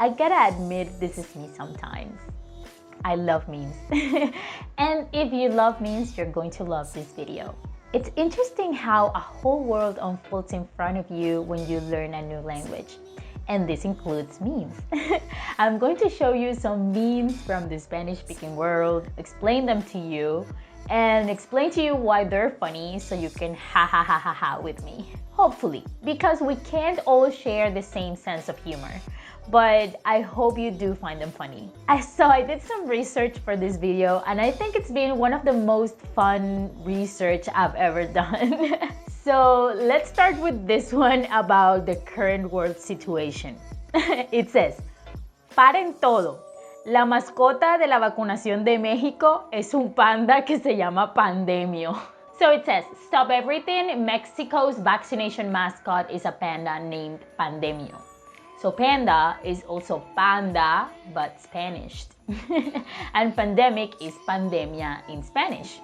I gotta admit, this is me sometimes. I love memes. And if you love memes, you're going to love this video. It's interesting how a whole world unfolds in front of you when you learn a new language. And this includes memes. I'm going to show you some memes from the Spanish-speaking world, explain them to you, and explain to you why they're funny so you can ha ha ha ha ha with me. Hopefully, because we can't all share the same sense of humor. But I hope you do find them funny. So I did some research for this video, and I think it's been one of the most fun research I've ever done. So let's start with this one about the current world situation. It says, paren todo. La mascota de la vacunación de México es un panda que se llama Pandemio. So it says, stop everything. Mexico's vaccination mascot is a panda named Pandemio. So panda is also panda, but Spanish. And pandemic is pandemia in Spanish.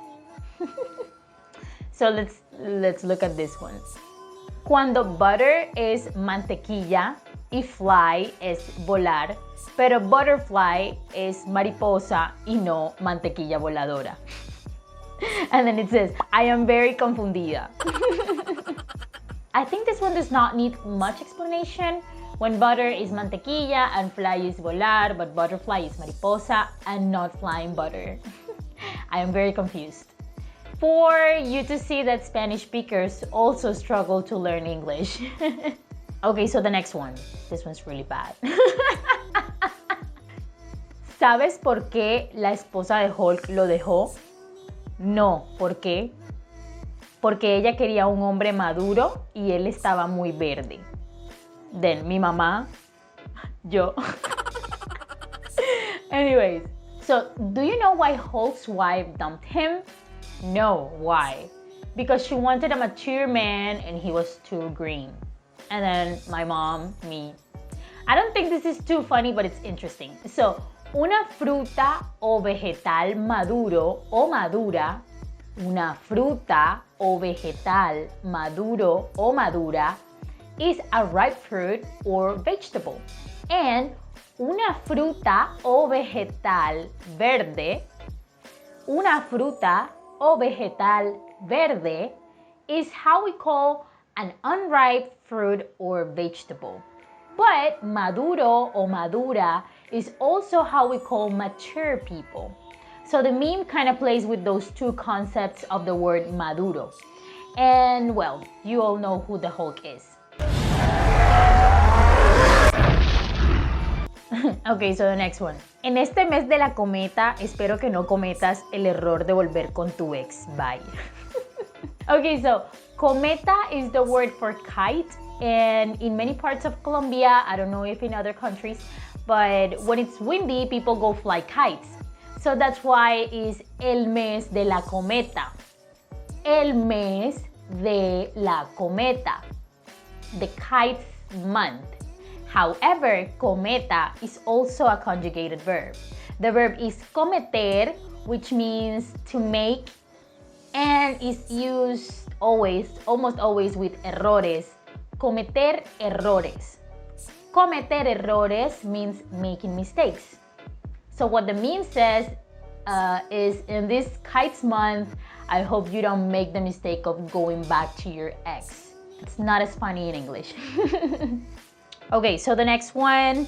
So let's look at this one. Cuando butter es mantequilla y fly es volar, pero butterfly es mariposa y no mantequilla voladora. And then it says, I am very confundida. I think this one does not need much explanation. When butter is mantequilla and fly is volar, but butterfly is mariposa and not flying butter. I am very confused. For you to see that Spanish speakers also struggle to learn English. Okay, so the next one. This one's really bad. ¿Sabes por qué la esposa de Hulk lo dejó? No, ¿por qué? Porque ella quería un hombre maduro y él estaba muy verde. Then mi mamá, yo. Anyways, so do you know why Hulk's wife dumped him? No, why? Because she wanted a mature man and he was too green. And then my mom, me. I don't think this is too funny, but it's interesting. So, una fruta o vegetal maduro o madura, una fruta o vegetal maduro o madura is a ripe fruit or vegetable. And una fruta o vegetal verde, una fruta o vegetal verde is how we call an unripe fruit or vegetable. But maduro o madura is also how we call mature people. So the meme kind of plays with those two concepts of the word maduro. And well, you all know who the Hulk is. Okay, so the next one. En este mes de la cometa, espero que no cometas el error de volver con tu ex. Bye. Okay, so cometa is the word for kite, and in many parts of Colombia, I don't know if in other countries, but when it's windy, people go fly kites. So that's why it's el mes de la cometa. El mes de la cometa. The kite's month. However, cometa is also a conjugated verb. The verb is cometer, which means to make, and is used almost always with errores. Cometer errores. Cometer errores means making mistakes. So what the meme says is, in this kite's month, I hope you don't make the mistake of going back to your ex. It's not as funny in English. Okay, so the next one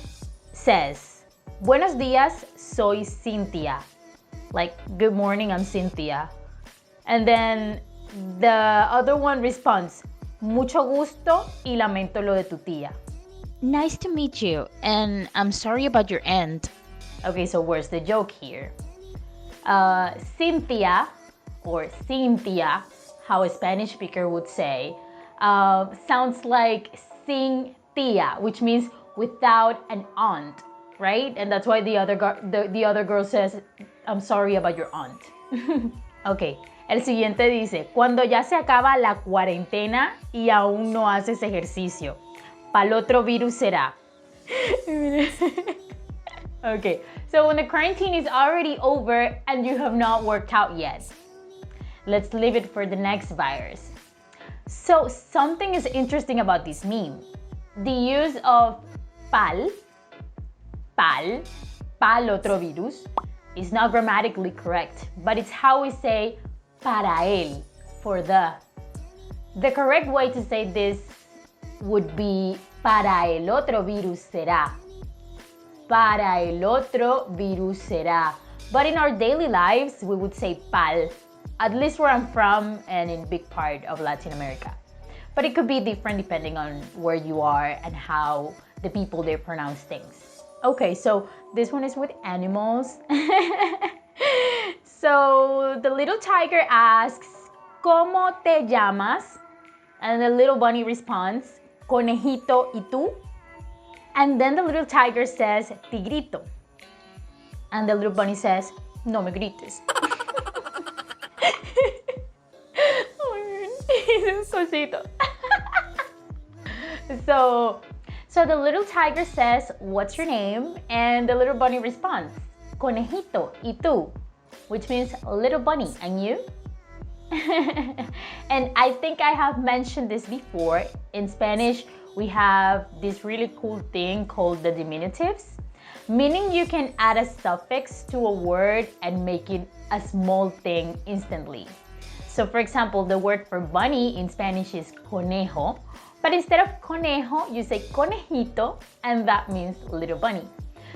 says, Buenos días, soy Cynthia. Like, good morning, I'm Cynthia. And then the other one responds, Mucho gusto y lamento lo de tu tía. Nice to meet you, and I'm sorry about your end. Okay, so where's the joke here? Cynthia, or Cynthia, how a Spanish speaker would say, sounds like sing tia, which means without an aunt, right? And that's why the other girl says, I'm sorry about your aunt. Okay, el siguiente dice, cuando ya se acaba la cuarentena y aún no haces ejercicio, pa'l otro virus será. Okay, so when the quarantine is already over and you have not worked out yet, let's leave it for the next virus. So something is interesting about this meme. The use of pal pal, pal otro virus, is not grammatically correct, but it's how we say para él, for the. The correct way to say this would be para el otro virus será. Para el otro virus será. But in our daily lives, we would say pal, at least where I'm from and in big part of Latin America. But it could be different depending on where you are and how the people there pronounce things. Okay, so this one is with animals. So the little tiger asks, ¿Cómo te llamas? And the little bunny responds, Conejito, ¿y tú? And then the little tiger says, Tigrito. And the little bunny says, No me grites. So the little tiger says, What's your name? And the little bunny responds, Conejito, ¿y tú? Which means little bunny, and you? And I think I have mentioned this before. In Spanish, we have this really cool thing called the diminutives, meaning you can add a suffix to a word and make it a small thing instantly. So for example, the word for bunny in Spanish is conejo, but instead of conejo, you say conejito, and that means little bunny.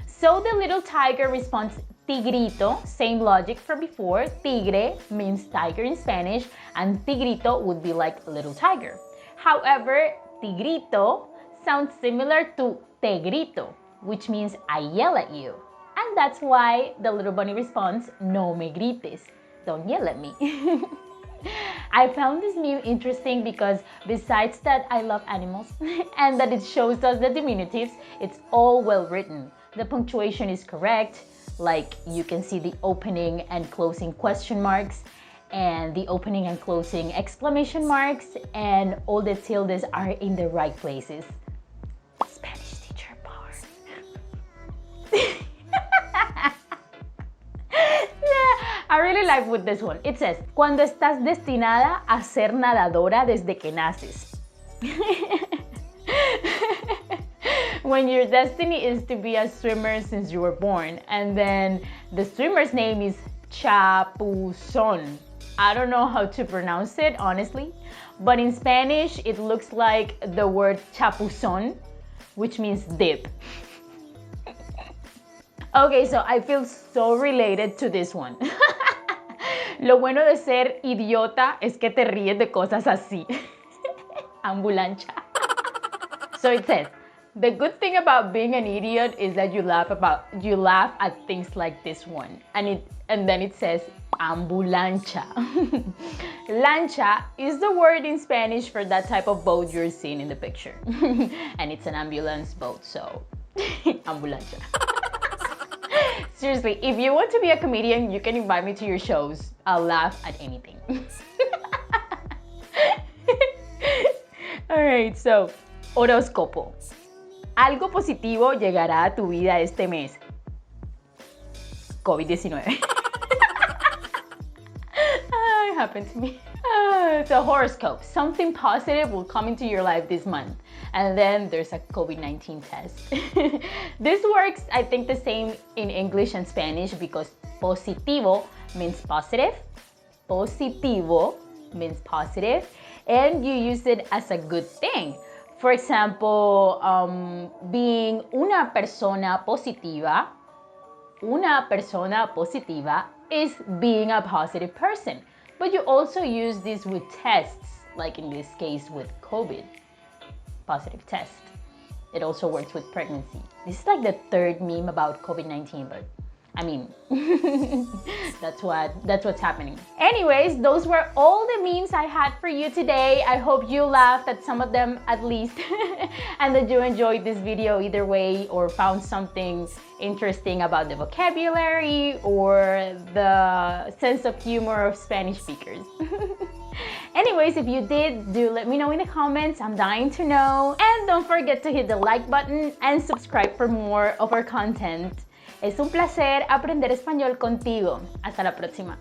So the little tiger responds tigrito, same logic from before. Tigre means tiger in Spanish, and tigrito would be like little tiger. However, tigrito sounds similar to te grito, which means I yell at you. And that's why the little bunny responds, no me grites, don't yell at me. I found this meme interesting because besides that I love animals and that it shows us the diminutives, it's all well written. The punctuation is correct, like you can see the opening and closing question marks and the opening and closing exclamation marks, and all the tildes are in the right places. Spanish teacher power. I really like with this one. It says, cuando estás destinada a ser nadadora desde que naces. When your destiny is to be a swimmer since you were born. And then the swimmer's name is Chapuzón. I don't know how to pronounce it, honestly. But in Spanish, it looks like the word chapuzón, which means dip. Okay, so I feel so related to this one. Lo bueno de ser idiota es que te ríes de cosas así. Ambulancia. So it says, the good thing about being an idiot is that you laugh at things like this one. And then it says ambulancia. Lancha is the word in Spanish for that type of boat you're seeing in the picture. And it's an ambulance boat, so ambulancia. Seriously, if you want to be a comedian, you can invite me to your shows. I'll laugh at anything. Alright, so, horóscopo. Algo positivo llegará a tu vida este mes. COVID-19. It happened to me. So horoscope. Something positive will come into your life this month. And then there's a COVID-19 test. This works, I think, the same in English and Spanish because positivo means positive. Positivo means positive. And you use it as a good thing. For example, being una persona positiva is being a positive person. But you also use this with tests, like in this case with COVID, positive test. It also works with pregnancy. This is like the third meme about COVID-19, but I mean, that's what's happening. Anyways, those were all the memes I had for you today. I hope you laughed at some of them at least and that you enjoyed this video either way or found something interesting about the vocabulary or the sense of humor of Spanish speakers. Anyways, if you did, do let me know in the comments. I'm dying to know. And don't forget to hit the like button and subscribe for more of our content. Es un placer aprender español contigo. Hasta la próxima.